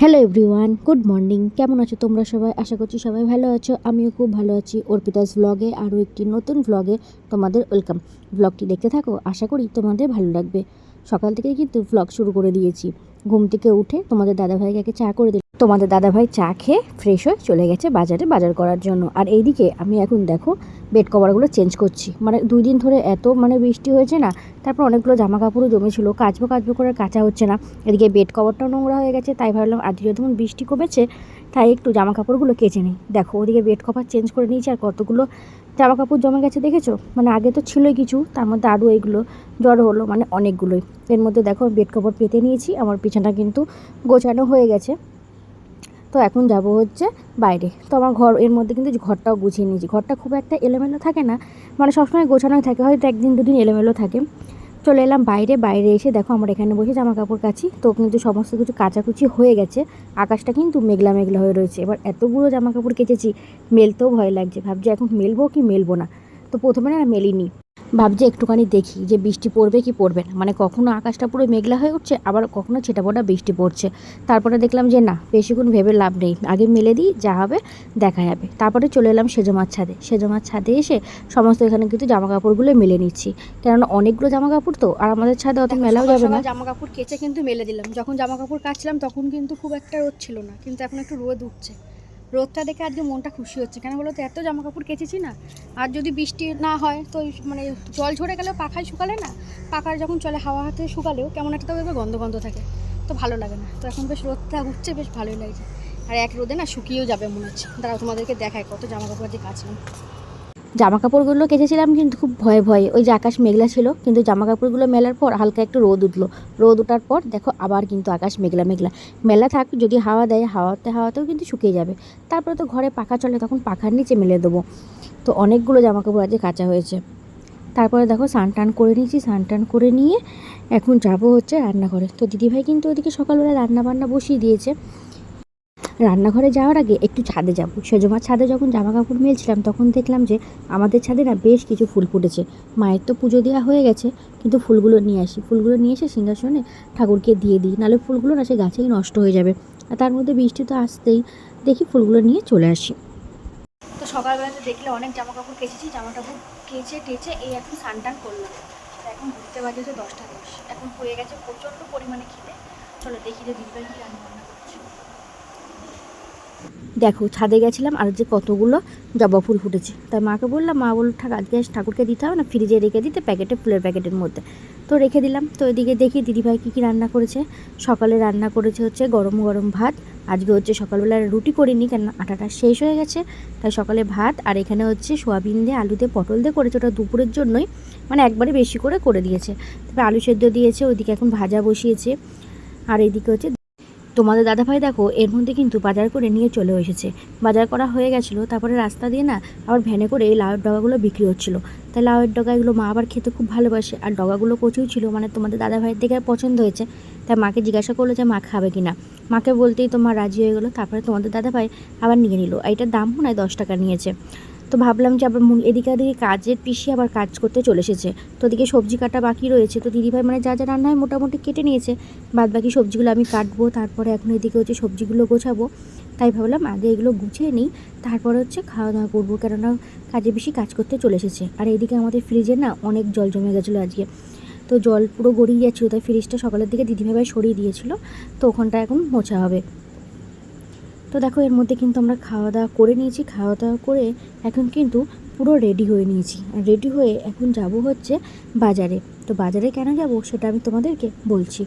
Hello everyone, good morning. কেমন আছো তোমরা সবাই? আশা করছি সবাই ভালো আছো। আমিও খুব ভালো আছি। অর্পিতাস ব্লগে আরও একটি নতুন ব্লগে তোমাদের ওয়েলকাম। ব্লগটি দেখতে থাকো, আশা করি তোমাদের ভালো লাগবে। সকাল থেকেই কিন্তু ব্লগ শুরু করে দিয়েছি। ঘুম থেকে উঠে তোমাদের দাদাভাইকে আগে চা করে দিল। তোমাদের দাদাভাই চা খেয়ে ফ্রেশ হয়ে চলে গেছে বাজারে বাজার করার জন্য। আর এইদিকে আমি এখন দেখো বেড কভারগুলো চেঞ্জ করছি। মানে 2 দিন ধরে এত বৃষ্টি হয়েছে না, তারপর অনেকগুলো জামা কাপড়ও জমেছিল, কাচবো কাচবো করে কাচা হচ্ছে না। এদিকে বেড কভারটাও নোংরা হয়ে গেছে, তাই ভাবলাম আজকে যখন বৃষ্টি কমেছে তাই একটু জামা কাপড়গুলো কেচে নিই। দেখো ওদিকে বেড কভার চেঞ্জ করে নিয়েছি, আর কতগুলো জামা কাপড় জমে গেছে দেখেছো? আগে তো ছিলই কিছু, তার মধ্যে আরও এইগুলো জড়ো হলো, অনেকগুলোই। এর মধ্যে দেখো বেড কভার পেতে নিয়েছি, আমার বিছানা কিন্তু গোছানো হয়ে গেছে। তো এখন যাব হচ্ছে বাইরে। তো আমার এর মধ্যে কিন্তু ঘরটাও গুছিয়ে নিয়েছি। ঘরটা খুব একটা এলোমেলো থাকে না, সবসময় গোছানোই থাকে, হয়তো একদিন দুদিন এলোমেলো থাকে। চলে এলাম বাইরে। বাইরে এসে দেখো আমার এখানে বসে জামা কাপড় কাচি। তো কিন্তু সমস্ত কিছু কাচাকুচি হয়ে গেছে। আকাশটা কিন্তু মেঘলা মেঘলা হয়ে রয়েছে। এবার এতগুলো জামা কাপড় কেচেছি, মেলতেও ভয় লাগছে। ভাবছি এখন মেলবো কি মেলবো না। তো প্রথমে না মেলিনি, ভাবছি একটুখানি দেখি যে বৃষ্টি পড়বে কি পড়বে না। কখনো আকাশটা পুরো মেঘলা হয়ে উঠছে, আবার কখনো ছিটাফোঁটা বৃষ্টি পড়ছে। তারপরে দেখলাম যে না, বেশিক্ষণ ভেবে লাভ নেই, আগে মেলে দিই, যা হবে দেখা যাবে। তারপরে চলে এলাম সেজো মাছ ছাদে। সেজো মাছ ছাদে এসে সমস্ত এখানে কিন্তু জামা কাপড়গুলো মেলে নিচ্ছি, কেননা অনেকগুলো জামা কাপড় তো, আর আমাদের ছাদে অত মেলাও যাবে না। জামা কাপড় কেচে কিন্তু মেলে দিলাম। যখন জামা কাপড় কাচলাম তখন কিন্তু খুব একটা রোদ ছিল না, কিন্তু এখন একটু রোদ উঠছে। রোদটা দেখে আজকে মনটা খুশি হচ্ছে। কেন বলো তো, এত জামা কাপড় কেচেছি না, আর যদি বৃষ্টি না হয় তো জল ঝরে গেলেও পাখায় শুকালে না, পাখার যখন চলে হাওয়া হাতে শুকালেও কেমন একটা তো গন্ধ গন্ধ থাকে, তো ভালো লাগে না। তো এখন বেশ রোদটা উঠছে, বেশ ভালোই লাগছে। আর এক রোদে না শুকিয়েও যাবে মনে হচ্ছে। দাঁড়াও তোমাদেরকে দেখায় কত জামা কাপড় দিয়ে কাচলাম। জামা কাপড়গুলো কেচেছিলাম কিন্তু খুব ভয়ে ভয়ে, ওই যে আকাশ মেঘলা ছিল, কিন্তু জামা কাপড়গুলো মেলার পর হালকা একটু রোদ উঠলো। রোদ ওঠার পর দেখো আবার কিন্তু আকাশ মেঘলা মেঘলা। মেলা থাক, যদি হাওয়া দেয় হাওয়াতেও কিন্তু শুকিয়ে যাবে। তারপরে তো ঘরে পাখা চলে, তখন পাখার নিচে মেলে দেবো। তো অনেকগুলো জামা কাপড় আজকে কাচা হয়েছে। তারপরে দেখো স্নান টান করে নিয়েছি। স্নান টান করে নিয়ে এখন যাব হচ্ছে রান্নাঘরে। তো দিদিভাই কিন্তু ওদিকে সকালবেলা রান্না বান্না বসিয়ে দিয়েছে। রান্নাঘরে যাওয়ার আগে একটু ছাদে যাব। সেজমার ছাদে যখন জামা কাপড় মেলছিলাম তখন দেখলাম যে আমাদের ছাদে না বেশ কিছু ফুল ফুটেছে। মায়ের তো পুজো দেওয়া হয়ে গেছে, কিন্তু ফুলগুলো নিয়ে আসি। ফুলগুলো নিয়ে এসে সিংহাসনে ঠাকুরকে দিয়ে দিই, নাহলে ফুলগুলো না সে গাছেই নষ্ট হয়ে যাবে। আর তার মধ্যে বৃষ্টি তো আসতেই, দেখি ফুলগুলো নিয়ে চলে আসি। তো সকালবেলাতে দেখলে অনেক জামা কাপড় কেচেছি। জামা কাপড় কেচে টেচে এই এখন স্নান টান করলাম। তো এখন ঘুরতে বাজে হচ্ছে 10টা 10। এখন হয়ে গেছে প্রচণ্ড পরিমাণে খিদে। চলো দেখি যে দিদিভাই কি রান্না বান্না করছে। দেখো ছাদে গেছিলাম, আর যে কতগুলো জবা ফুল ফুটেছে। তাই মাকে বললাম, মা বলল আজকে ঠাকুরকে দিতে হবে না, ফ্রিজে রেখে দিতে, ফুলের প্যাকেটের মধ্যে। তো রেখে দিলাম। তো এদিকে দেখি দিদিভাই কী রান্না করেছে। সকালে রান্না করেছে হচ্ছে গরম গরম ভাত। আজকে হচ্ছে সকালবেলা রুটি করিনি, কেন আটাটা শেষ হয়ে গেছে, তাই সকালে ভাত। আর এখানে হচ্ছে সোয়াবিন দিয়ে আলু দিয়ে পটল দিয়ে করেছে, ওটা দুপুরের জন্যই, একবারে বেশি করে দিয়েছে। তবে আলু সেদ্ধ দিয়েছে, ওইদিকে এখন ভাজা বসিয়েছে। আর এইদিকে হচ্ছে তোমাদের দাদাভাই দেখো এর মধ্যে কিন্তু বাজার করে নিয়ে চলে এসেছে। বাজার করা হয়ে গেছিলো, তারপরে রাস্তা দিয়ে না আবার ভ্যানে করে এই লাউয়ের ডগাগুলো বিক্রি হচ্ছিলো। তাই লাউয়ের ডগা এগুলো মা আবার খেতে খুব ভালোবাসে, আর ডগাগুলো কচুও ছিল, তোমাদের দাদাভাইয়ের দেখে পছন্দ হয়েছে। তাই মাকে জিজ্ঞাসা করলো যে মা খাবে কি না। মাকে বলতেই তো মা রাজি হয়ে গেলো। তারপরে তোমাদের দাদাভাই আবার নিয়ে নিল। এইটার দাম মনে হয় 10 টাকা নিয়েছে। তো ভাবলাম যে আবার এদিকে কাজের পিসি আবার কাজ করতে চলে এসেছে। তো ওদিকে সবজি কাটা বাকি রয়েছে। তো দিদিভাই যা যা রান্না হয় মোটামুটি কেটে নিয়েছে, বাদ বাকি সবজিগুলো আমি কাটবো। তারপরে এখন এদিকে হচ্ছে সবজিগুলো গোছাবো। তাই ভাবলাম আগে এগুলো গুছিয়ে নিই, তারপরে হচ্ছে খাওয়া দাওয়া করবো, কেননা কাজে বেশি কাজ করতে চলে এসেছে। আর এইদিকে আমাদের ফ্রিজে না অনেক জল জমে গেছিলো আজকে। তো জল পুরো গড়িয়ে যাচ্ছিলো, তাই ফ্রিজটা সকালের দিকে দিদিভাই সরিয়ে দিয়েছিল। তো ওখানটা এখন মোছা হবে। তো দেখো এর মধ্যে কিন্তু আমরা খাওয়া দাওয়া করে নিয়েছি। খাওয়া দাওয়া করে এখন কিন্তু পুরো রেডি হয়ে নিয়েছি। আর রেডি হয়ে এখন যাব হচ্ছে বাজারে। তো বাজারে কেন যাব সেটা আমি তোমাদেরকে বলছি।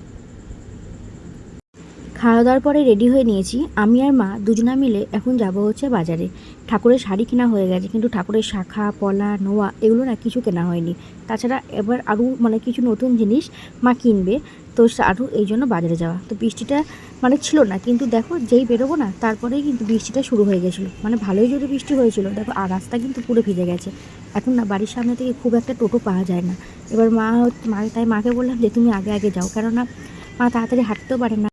খাওয়া দাওয়ার পরে রেডি হয়ে নিয়েছি। আমি আর মা দুজনা মিলে এখন যাব হচ্ছে বাজারে। ঠাকুরের শাড়ি কেনা হয়ে গেছে, কিন্তু ঠাকুরের শাখা পলা নোয়া এগুলো না কিছু কেনা হয়নি। তাছাড়া এবার আরও কিছু নতুন জিনিস মা কিনবে, তো আরও এই জন্য বাজারে যাওয়া। তো বৃষ্টিটা ছিল না, কিন্তু দেখো যেই বেরোবো না তারপরেই কিন্তু বৃষ্টিটা শুরু হয়ে গেছিলো। ভালোই জোরে বৃষ্টি হয়েছিল দেখো, আর রাস্তা কিন্তু পুরো ভিজে গেছে। এখন না বাড়ির সামনে থেকে খুব একটা টোটো পাওয়া যায় না। এবার তাই মাকে বললাম যে তুমি আগে আগে যাও, কেননা মা তাড়াতাড়ি হাঁটতেও পারে না।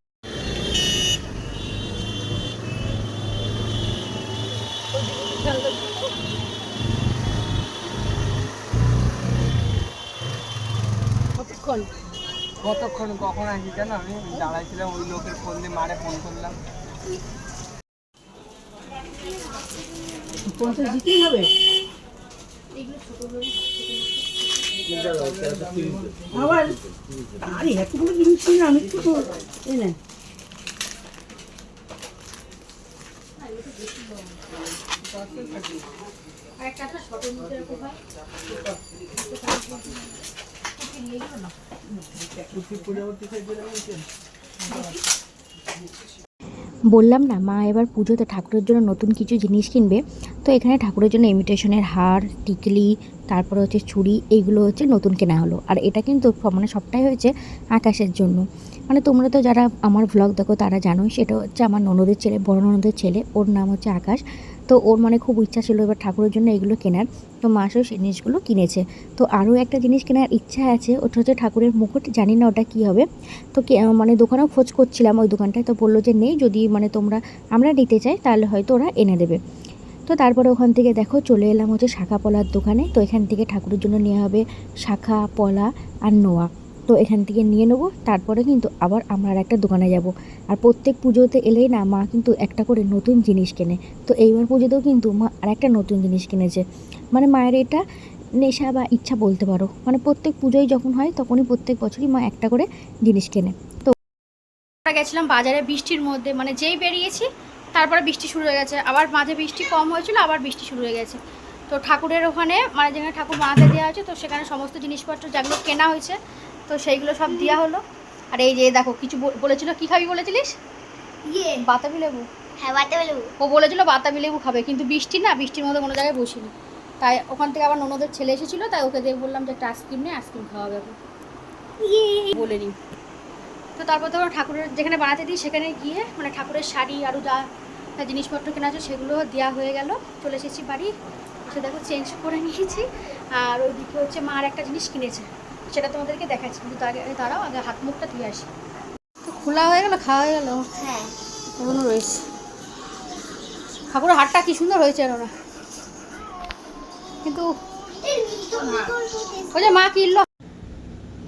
কতক্ষণ কতক্ষণ কখন আসি জানো, আমি দাঁড়াইছিলাম, ওই লোকের ফোন দিয়ে মারে ফোন করলাম। 50 দিতেই হবে। আবার আরে এতগুলো জিনিস কিনে আমি তো এই না বললাম না মা এবার পুজোতে ঠাকুরের জন্য নতুন কিছু জিনিস কিনবে। তো এখানে ঠাকুরের জন্য ইমিটেশনের হার, টিকলি, তারপরে হচ্ছে চুড়ি, এইগুলো হচ্ছে নতুন কেনা হলো। আর এটা কিন্তু মানে সবটাই হয়েছে আকাশের জন্য। মানে তোমরা তো যারা আমার ভ্লগ দেখো তারা জানোই, সেটা হচ্ছে আমার ননদের ছেলে, বড় ননদের ছেলে, ওর নাম হচ্ছে আকাশ। তো ওর মানে খুব ইচ্ছা ছিল এবার ঠাকুরের জন্য এগুলো কেনার। তো মা সেও সেই জিনিসগুলো কিনেছে। তো আরও একটা জিনিস কেনার ইচ্ছা আছে, ওটা হচ্ছে ঠাকুরের মুকুট। জানি না ওটা কী হবে। তো মানে দোকানেও খোঁজ করছিলাম ওই দোকানটায়, তো বললো যে নেই, যদি মানে আমরা নিতে চাই তাহলে হয়তো ওরা এনে দেবে। তো তারপরে ওখান থেকে দেখো চলে এলাম হচ্ছে শাখা পলার দোকানে। তো এখান থেকে ঠাকুরের জন্য নেওয়া হবে শাখা, পলা আর নোয়া। তো এখান থেকে নিয়ে নেবো, তারপরে কিন্তু আবার আমরা আর একটা দোকানে যাব। আর প্রত্যেক পুজোতে এলেই না মা কিন্তু একটা করে নতুন জিনিস কেনে। তো এইবার পুজোতেও কিন্তু মা আর একটা নতুন জিনিস কিনেছে। মানে মায়ের এটা নেশা বা ইচ্ছা বলতে পারো। মানে প্রত্যেক পুজোয় যখন হয় তখনই প্রত্যেক বছরই মা একটা করে জিনিস কেনে। তো আমরা গেছিলাম বাজারে বৃষ্টির মধ্যে, মানে যেই বেরিয়েছি তারপরে বৃষ্টি শুরু হয়ে গেছে, আবার মাঝে বৃষ্টি কম হয়েছিল, আবার বৃষ্টি শুরু হয়ে গেছে। তো ঠাকুরের ওখানে মানে যেখানে ঠাকুর বানাতে দেওয়া হয়েছে, তো সেখানে সমস্ত জিনিসপত্র যেগুলো কেনা হয়েছে তো সেইগুলো সব দেওয়া হলো। আর এই যে দেখো কিছু বলেছিল, কী খাবি বলেছিলিস? বাতাবি লেবু। হ্যাঁ বাতাবি লেবু। ও বলেছিল বাতাবি লেবু খাবে, কিন্তু বৃষ্টি না, বৃষ্টির মধ্যে কোনো জায়গায় বসিনি। তাই ওখান থেকে আবার ননদের ছেলে এসেছিলো, তাই ওকে দিয়ে বললাম যে একটা আইসক্রিম নিয়ে আইসক্রিম খাওয়া যাবে, বলে নিই। তো তারপর তো ঠাকুরের যেখানে বানাতে দিই সেখানে গিয়ে মানে ঠাকুরের শাড়ি আরও যা জিনিসপত্র কেনা আছে সেগুলো দেওয়া হয়ে গেল। চলে এসেছি বাড়ি, এসে দেখো চেঞ্জ করে নিয়েছি। আর ওইদিকে হচ্ছে মা আর একটা জিনিস কিনেছে, সেটা তোমাদেরকে দেখাচ্ছি, কিন্তু তারাও আগে হাত মুখটা ধুয়ে আসি। তো খোলা হয়ে গেল, খাওয়া হয়ে গেল। হ্যাঁ এখনো রয়েছে। ঠাকুরের হাটটা কি সুন্দর হয়েছে না, কিন্তু ওই যে মা কিনলো।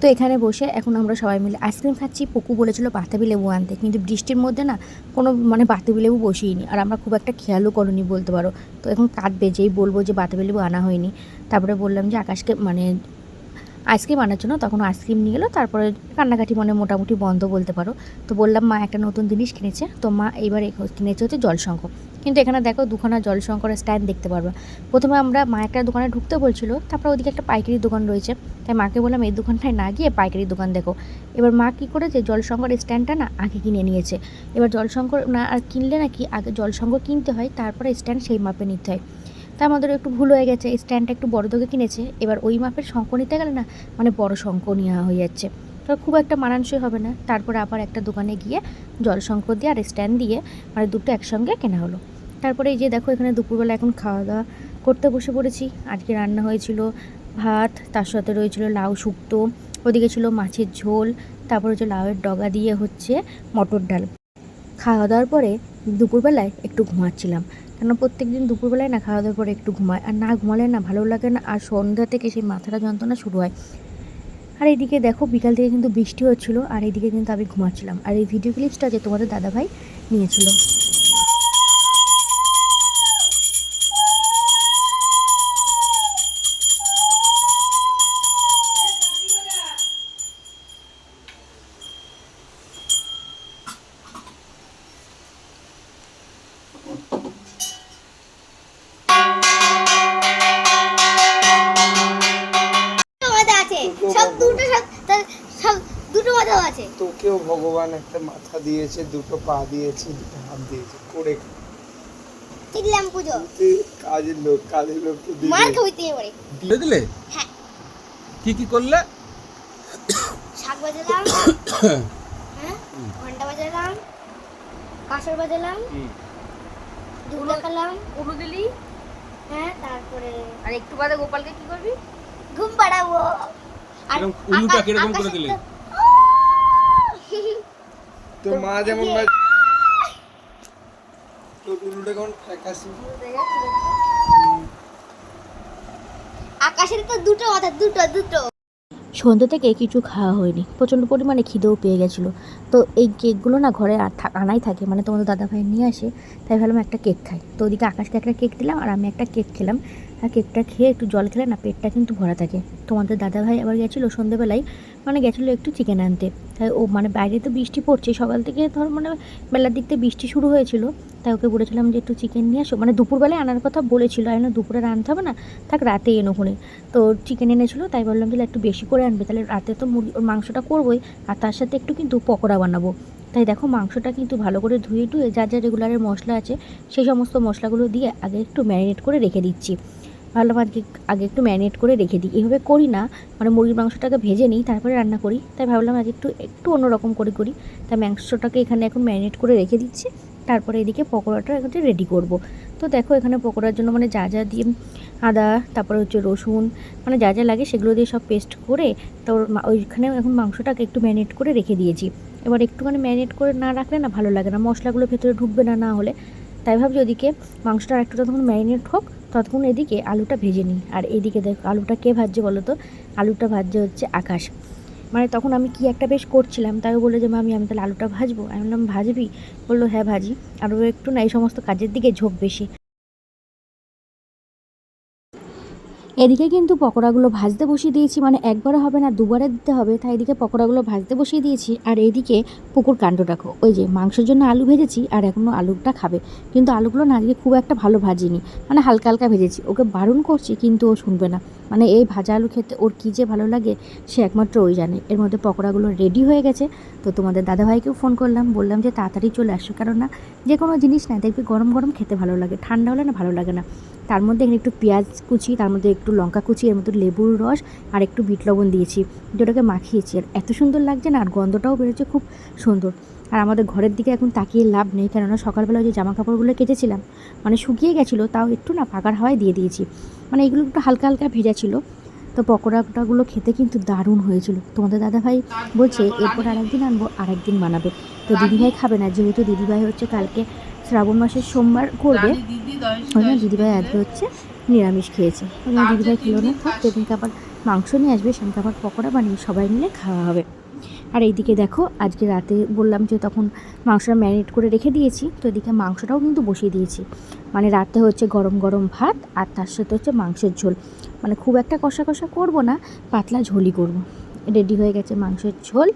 তো এখানে বসে এখন আমরা সবাই মিলে আইসক্রিম খাচ্ছি। পুকু বলেছিল বাতাবি লেবু আনতে, কিন্তু বৃষ্টির মধ্যে না কোনো মানে বাতাবি লেবু বসিয়ে আর আমরা খুব একটা খেয়ালও করিনি বলতে পারো। তো এখন কাটবে, যেই বলবো যে বাতাবি লেবু আনা হয়নি। তারপরে বললাম যে আকাশকে মানে আইসক্রিম আনার জন্য, তখন আইসক্রিম নিয়ে এলো। তারপরে কান্নাকাটি মানে মোটামুটি বন্ধ বলতে পারো। তো বললাম মা একটা নতুন জিনিস কিনেছে। তো মা এইবার কিনেছে হচ্ছে জলশঙ্খ। কিন্তু এখানে দেখো দুখানা জলশঙ্করের স্ট্যান্ড দেখতে পারবা। প্রথমে মা একটা দোকানে ঢুকতে বলছিল, তারপরে ওদিকে একটা পাইকারি দোকান রয়েছে, তাই মাকে বললাম এই দোকানটায় না গিয়ে পাইকারি দোকান দেখো। এবার মা কী করেছে, জলশঙ্করের স্ট্যান্ডটা না আগে কিনে নিয়েছে। এবার জলশঙ্কর না আর কিনলে নাকি আগে জলশঙ্কর কিনতে হয়, তারপরে স্ট্যান্ড সেই মাপে নিতে হয়। তা আমাদের একটু ভুল হয়ে গেছে, স্ট্যান্ডটা একটু বড় দেখে কিনেছে। এবার ওই মাপের শঙ্খ নিতে গেলে না মানে বড় শঙ্খ নেওয়া হয়ে যাচ্ছে, তো খুব একটা মানানসই হবে না। তারপরে আবার একটা দোকানে গিয়ে জলশঙ্খ দিয়ে আর স্ট্যান্ড দিয়ে মানে দুটো একসঙ্গে কেনা হলো। তারপরে এই যে দেখো এখানে দুপুরবেলা এখন খাওয়া দাওয়া করতে বসে পড়েছি। আজকে রান্না হয়েছিল ভাত, তার সাথে রয়েছিল লাউ শুক্তো, ওদিকে ছিল মাছের ঝোল, তারপরে হচ্ছে লাউয়ের ডগা দিয়ে হচ্ছে মটর ডাল। খাওয়া দাওয়ার পরে দুপুরবেলায় একটু ঘুমাচ্ছিলাম, কেন প্রত্যেক দিন দুপুরবেলায় না খাওয়া দাওয়ার পরে একটু ঘুমায়, আর না ঘুমালে না ভালো লাগে না, আর সন্ধ্যা থেকে সেই মাথাটা যন্ত্রণা শুরু হয়। আর এইদিকে দেখো বিকাল থেকে কিন্তু বৃষ্টি হচ্ছিলো, আর এইদিকে কিন্তু আমি ঘুমাচ্ছিলাম। আর এই ভিডিও ক্লিপসটা যে তোমাদের দাদাভাই নিয়েছিল। মাথা আছে, সব দুটো সব দুটো মাথা আছে। তোকেও ভগবান একটা মাথা দিয়েছে, দুটো পা দিয়েছে, দুটো হাত দিয়েছে, করে শিখলাম পুজো। তুই কাজের লোক তো মার খাইতে পারে। দিয়ে দিলে? হ্যাঁ। কি কি করলে? শাক বাজালাম, হ্যাঁ ঘন্টা বাজালাম, কাঁসর বাজালাম, দুধ দেখালাম, উড়ু দিলি। হ্যাঁ তারপরে আর একটু বাদে গোপালকে কি করবি? ঘুম পাড়াবো। আর এরকম উলুটা কিরকম করে দিলে? তো মা যেমন তো উলুটা কোন ফ্যাকাশি। আকাশের তো দুটো মাথা, দুটো দুটো। সন্ধ্যে থেকে কিছু খাওয়া হয়নি, প্রচণ্ড পরিমাণে খিদেও পেয়ে গেছিলো। তো এই কেকগুলো না ঘরে আনাই থাকে, মানে তোমাদের দাদাভাই নিয়ে আসে, তাই ভাবলাম একটা কেক খাই। তো ওদিকে আকাশকে একটা কেক দিলাম আর আমি একটা কেক খেলাম। আর কেকটা খেয়ে একটু জল খেলে না পেটটা কিন্তু ভরা থাকে। তোমাদের দাদাভাই আবার গেছিলো সন্ধ্যেবেলায়, মানে গেছিলো একটু চিকেন আনতে। তাই ও মানে বাইরে তো বৃষ্টি পড়ছে সকাল থেকে, ধর মানে বেলার দিক থেকে বৃষ্টি শুরু হয়েছিল। তাই ওকে বলেছিলাম যে একটু চিকেন নিয়ে আসো, মানে দুপুরবেলায় আনার কথা বলেছিল। আমি না দুপুরে আনতে হবে না, থাক রাতে এনোখনে। তো চিকেন এনেছিলো, তাই বললাম যে একটু বেশি করে আনবে, তাহলে রাতে তো ওর মাংসটা করবোই, আর তার সাথে একটু কিন্তু পকোড়া বানাবো। তাই দেখো মাংসটা কিন্তু ভালো করে ধুয়ে টুয়ে যা যা রেগুলারের মশলা আছে সেই সমস্ত মশলাগুলো দিয়ে আগে একটু ম্যারিনেট করে রেখে দিচ্ছি। ভাবলাম আগে একটু ম্যারিনেট করে রেখে দিই। এভাবে করি না, মানে মুরগির মাংসটাকে ভেজে নিই তারপরে রান্না করি। তাই ভাবলাম আগে একটু অন্যরকম করে করি। তাই মাংসটাকে এখানে এখন ম্যারিনেট করে রেখে দিচ্ছি। তারপরে এদিকে পকোড়াটা এখানে রেডি করব। তো দেখো এখানে পকোড়ার জন্য মানে যা যা দিয়ে আদা, তারপরে হচ্ছে রসুন, মানে যা যা লাগে সেগুলো দিয়ে সব পেস্ট করে তো ওইখানে এখন মাংসটাকে একটু ম্যারিনেট করে রেখে দিয়েছি। এবার একটুখানি ম্যারিনেট করে না রাখলে না ভালো লাগে না, মশলাগুলো ভেতরে ঢুকবে না হলে। তাই ভাবছি ওদিকে মাংসটা একটু যতক্ষণ ম্যারিনেট হোক ততক্ষণ এদিকে আলুটা ভেজে নিই। আর এদিকে দেখো আলুটা কে ভাজছে বলো তো? আলুটা ভাজছে হচ্ছে আকাশ। মানে তখন আমি কি একটা বেশ করছিলাম, তাই বলে যে আমি তাহলে আলুটা ভাজবো। আমি বললাম ভাজবি? বললো হ্যাঁ ভাজি। আর ও একটু না এই সমস্ত কাজের দিকে ঝোঁক বেশি। এদিকে কিন্তু পকোড়াগুলো ভাজতে বসিয়ে দিয়েছি, মানে একবারে হবে না দুবারে দিতে হবে, তাই এদিকে পকোড়াগুলো ভাজতে বসিয়ে দিয়েছি। আর এইদিকে পুকুর কাণ্ড রাখো, ওই যে মাংসের জন্য আলু ভেজেছি আর এখনও আলুটা খাবে, কিন্তু আলুগুলো না আজকে খুব একটা ভালো ভাজিনি, মানে হালকা হালকা ভেজেছি। ওকে বারণ করছি কিন্তু ও শুনবে না, মানে এই ভাজা আলু খেতে ওর কী যে ভালো লাগে সে একমাত্র ওই জানে। এর মধ্যে পকোড়াগুলো রেডি হয়ে গেছে। তো তোমাদের দাদাভাইকেও ফোন করলাম, বললাম যে তাড়াতাড়ি চলে আসো, কারণ না যে কোনো জিনিস না দেখবি গরম গরম খেতে ভালো লাগে, ঠান্ডা হলে না ভালো লাগে না। তার মধ্যে এখানে একটু পেঁয়াজ কুচি, তার মধ্যে একটু লঙ্কা কুচি, এর মধ্যে লেবুর রস আর একটু বিট লবণ দিয়েছি, যেটাকে মাখিয়েছি। আর এত সুন্দর লাগছে না, আর গন্ধটাও বেরোচ্ছে খুব সুন্দর। আর আমাদের ঘরের দিকে এখন তাকিয়ে লাভ নেই, কেননা সকালবেলা যে জামা কাপড়গুলো কেচেছিলাম মানে শুকিয়ে গেছিলো, তাও একটু না পাকার হাওয়ায় দিয়ে দিয়েছি, মানে এগুলো একটু হালকা হালকা ভেজা ছিল। তো পকোড়াগুলো খেতে কিন্তু দারুণ হয়েছিল। তোমাদের দাদাভাই বলছে এরপর আরেকদিন আনবো, আরেকদিন বানাবে। তো দিদিভাই খাবে না, যেহেতু দিদিভাই হচ্ছে কালকে শ্রাবণ মাসের সোমবার করবে, ওই জন্য দিদিভাই আজকে হচ্ছে নিরামিষ খেয়েছে। ওই জন্য দিদিভাই খেলো না, থাক যেদিনকে আবার মাংস নিয়ে আসবে সেদিনকে আবার পকোড়া বানিয়ে সবাই মিলে খাওয়া হবে। আর এইদিকে দেখো আজকে রাতে বললাম যে তখন মাংসটা ম্যারিনেট করে রেখে দিয়েছি, তো এদিকে মাংসটাও কিন্তু বসিয়ে দিয়েছি। মানে রাতে হচ্ছে গরম গরম ভাত আর তার সাথে হচ্ছে মাংসের ঝোল, মানে খুব একটা কষা কষা করবো না, পাতলা ঝোলই করবো। রেডি হয়ে গেছে মাংসের ঝোল।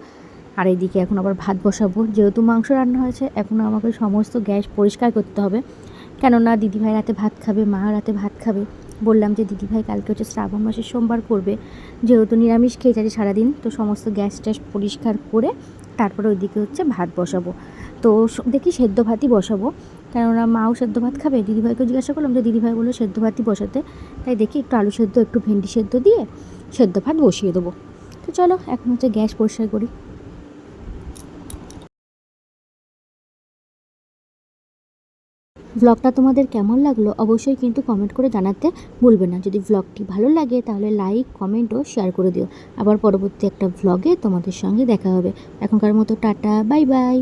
আর এইদিকে এখন আবার ভাত বসাবো, যেহেতু মাংস রান্না হয়েছে এখন আমাকে সমস্ত গ্যাস পরিষ্কার করতে হবে, কেননা দিদিভাই রাতে ভাত খাবে, মা রাতে ভাত খাবে। বললাম যে দিদিভাই কালকে হচ্ছে শ্রাবণ মাসের সোমবার করবে, যেহেতু নিরামিষ খেয়ে যাচ্ছে সারাদিন, তো সমস্ত গ্যাস ট্যাস পরিষ্কার করে তারপরে ওইদিকে হচ্ছে ভাত বসাবো। তো দেখি সেদ্ধ ভাতই বসাবো, কেননা মাও সেদ্ধ ভাত খাবে। দিদিভাইকে জিজ্ঞাসা করলাম, যে দিদিভাই বললো সেদ্ধ ভাতই বসাতে, তাই দেখি একটু আলু সেদ্ধ একটু ভেন্ডি সেদ্ধ দিয়ে সেদ্ধ ভাত বসিয়ে দেবো। তো চলো এখন হচ্ছে গ্যাস পরিষ্কার করি। ব্লগটা তোমাদের কেমন লাগলো অবশ্যই কিন্তু কমেন্ট করে জানাতে ভুলবে না। যদি ব্লগটি ভালো লাগে তাহলে লাইক কমেন্ট ও শেয়ার করে দিও। আবার পরবর্তী একটা ব্লগে তোমাদের সঙ্গে দেখা হবে। এখনকার মতো টাটা, বাই বাই।